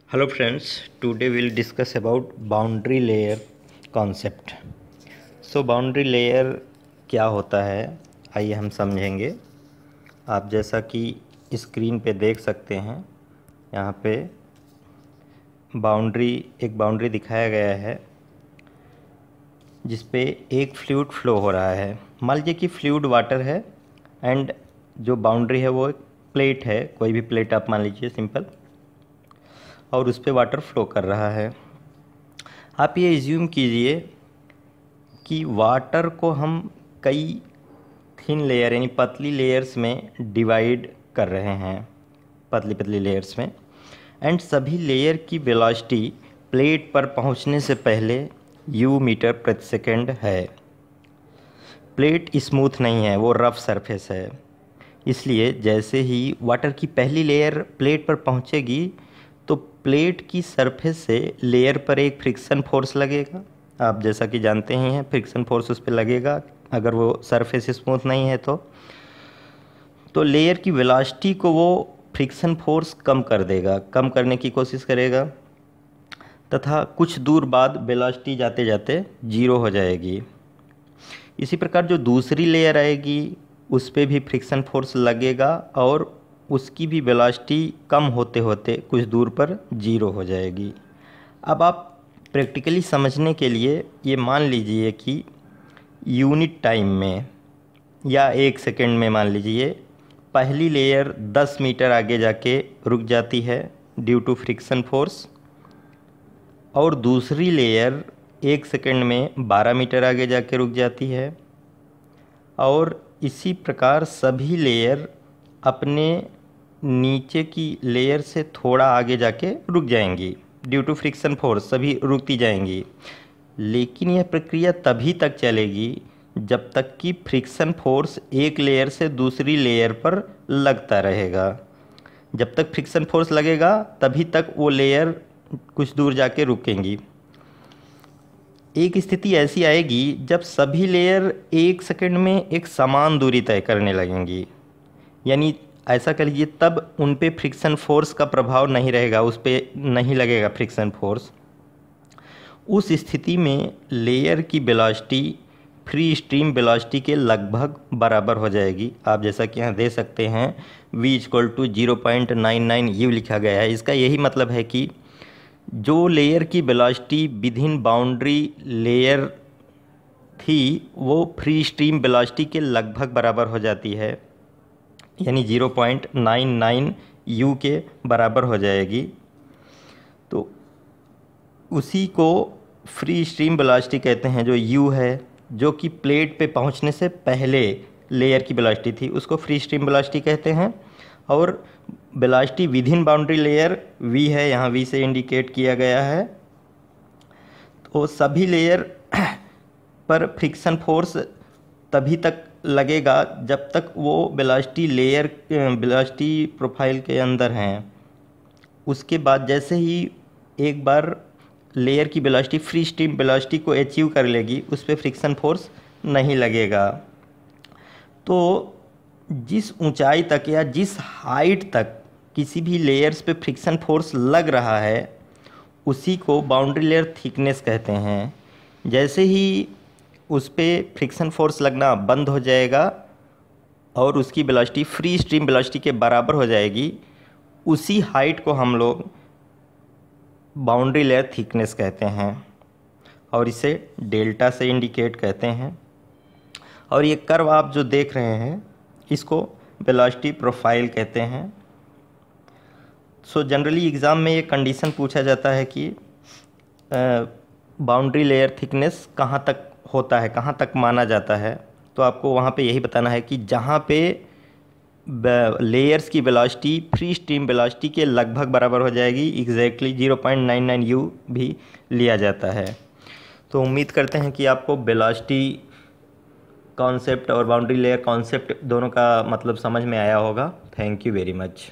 Hello friends, today we'll discuss about boundary layer concept. So boundary layer क्या होता है आइए हम समझेंगे। आप जैसा कि स्क्रीन पे देख सकते हैं, यहाँ पे एक बाउंड्री दिखाया गया है जिस पे एक फ्लूइड फ्लो हो रहा है। मान लीजिए कि फ्लूइड वाटर है एंड जो बाउंड्री है वो एक प्लेट है, कोई भी प्लेट आप मान लीजिए सिंपल, और उस पर वाटर फ्लो कर रहा है। आप ये एज्यूम कीजिए कि वाटर को हम कई थिन लेयर यानी पतली लेयर्स में डिवाइड कर रहे हैं, पतली पतली लेयर्स में, एंड सभी लेयर की वेलोसिटी प्लेट पर पहुंचने से पहले u मीटर प्रति सेकंड है। प्लेट स्मूथ नहीं है, वो रफ सरफेस है, इसलिए जैसे ही वाटर की पहली लेयर प्लेट पर पहुंचेगी तो प्लेट की सरफेस से लेयर पर एक फ्रिक्शन फोर्स लगेगा। आप जैसा कि जानते ही हैं, फ्रिक्शन फोर्स उस पर लगेगा अगर वो सरफेस स्मूथ नहीं है तो लेयर की वेलोसिटी को वो फ्रिक्शन फोर्स कम कर देगा, कम करने की कोशिश करेगा, तथा कुछ दूर बाद वेलोसिटी जाते जाते जीरो हो जाएगी। इसी प्रकार जो दूसरी लेयर आएगी उस पर भी फ्रिक्शन फोर्स लगेगा और उसकी भी वेलोसिटी कम होते होते कुछ दूर पर जीरो हो जाएगी। अब आप प्रैक्टिकली समझने के लिए ये मान लीजिए कि यूनिट टाइम में या 1 सेकेंड में मान लीजिए पहली लेयर 10 मीटर आगे जाके रुक जाती है ड्यू टू फ्रिक्शन फोर्स, और दूसरी लेयर 1 सेकेंड में 12 मीटर आगे जाके रुक जाती है, और इसी प्रकार सभी लेयर अपने नीचे की लेयर से थोड़ा आगे जाके रुक जाएंगी ड्यू टू फ्रिक्शन फोर्स, सभी रुकती जाएंगी। लेकिन यह प्रक्रिया तभी तक चलेगी जब तक कि फ्रिक्शन फोर्स एक लेयर से दूसरी लेयर पर लगता रहेगा। जब तक फ्रिक्शन फोर्स लगेगा तभी तक वो लेयर कुछ दूर जाके रुकेंगी। एक स्थिति ऐसी आएगी जब सभी लेयर 1 सेकेंड में एक समान दूरी तय करने लगेंगी, यानी ऐसा कर लीजिए तब उन पे फ्रिक्शन फोर्स का प्रभाव नहीं रहेगा, उस पर नहीं लगेगा फ्रिक्शन फोर्स। उस स्थिति में लेयर की वेलोसिटी फ्री स्ट्रीम वेलोसिटी के लगभग बराबर हो जाएगी। आप जैसा कि यहाँ दे सकते हैं v = 0.99 u लिखा गया है। इसका यही मतलब है कि जो लेयर की वेलोसिटी विदिन बाउंड्री लेयर थी वो फ्री स्ट्रीम वेलोसिटी के लगभग बराबर हो जाती है, यानी 0.99 u के बराबर हो जाएगी। तो उसी को फ्री स्ट्रीम वेलोसिटी कहते हैं। जो u है, जो कि प्लेट पे पहुंचने से पहले लेयर की वेलोसिटी थी, उसको फ्री स्ट्रीम वेलोसिटी कहते हैं। और velocity within boundary layer v है, यहाँ v से इंडिकेट किया गया है। तो सभी लेयर पर फ्रिक्शन फोर्स तभी तक लगेगा जब तक वो वेलोसिटी प्रोफाइल के अंदर हैं। उसके बाद जैसे ही एक बार लेयर की वेलोसिटी फ्री स्ट्रीम वेलोसिटी को अचीव कर लेगी, उस पर फ्रिक्शन फोर्स नहीं लगेगा। तो जिस ऊंचाई तक या जिस हाइट तक किसी भी लेयर्स पे फ्रिक्शन फोर्स लग रहा है उसी को बाउंड्री लेयर थिकनेस कहते हैं। जैसे ही उस पर फ्रिक्शन फोर्स लगना बंद हो जाएगा और उसकी वेलोसिटी फ्री स्ट्रीम वेलोसिटी के बराबर हो जाएगी, उसी हाइट को हम लोग बाउंड्री लेयर थिकनेस कहते हैं, और इसे डेल्टा से इंडिकेट करते हैं। और ये कर्व आप जो देख रहे हैं इसको वेलोसिटी प्रोफाइल कहते हैं। सो जनरली एग्ज़ाम में ये कंडीशन पूछा जाता है कि बाउंड्री लेयर थिकनेस कहाँ तक होता है, कहाँ तक माना जाता है। तो आपको वहाँ पे यही बताना है कि जहाँ पे लेयर्स की वेलोसिटी फ्री स्ट्रीम वेलोसिटी के लगभग बराबर हो जाएगी, एग्जैक्टली 0.99 u भी लिया जाता है। तो उम्मीद करते हैं कि आपको वेलोसिटी कॉन्सेप्ट और बाउंड्री लेयर कॉन्सेप्ट दोनों का मतलब समझ में आया होगा। Thank you very much.